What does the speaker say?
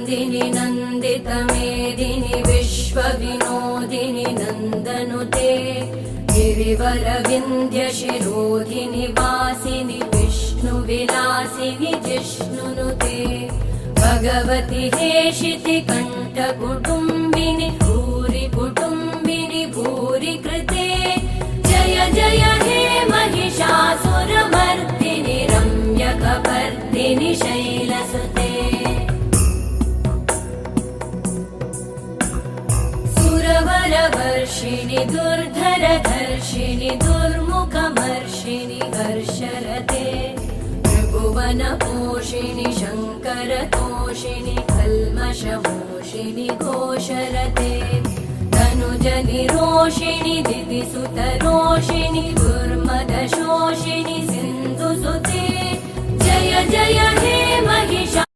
नन्दिनि नन्दितमेदिनि विश्वविनोदिनि नन्दनुते गिरिवरविन्ध्यशिरोधिनि वासिनि विष्णुविलासिनि जिष्णुनुते भगवति हेशिति कण्ठकुटुम्बिनि भूरि कुटुम्बिनि भूरि कृते जय जय हे महिषासुरमर्दिनि रम्यकपर्दिनि शैलसुते सुरवरवर्षिणि दुर्धरधर्षिणि दुर्मुखमर्षिणि हर्षरते त्रिभुवनपोषिणि शङ्करतोषिणि कल्मषमोषिणि घोषरते तनुजनिरोषिणि दिदिसुतरोषिणि दुर्मदशोषिणि सिन्धुसुते जय जय हे महिषा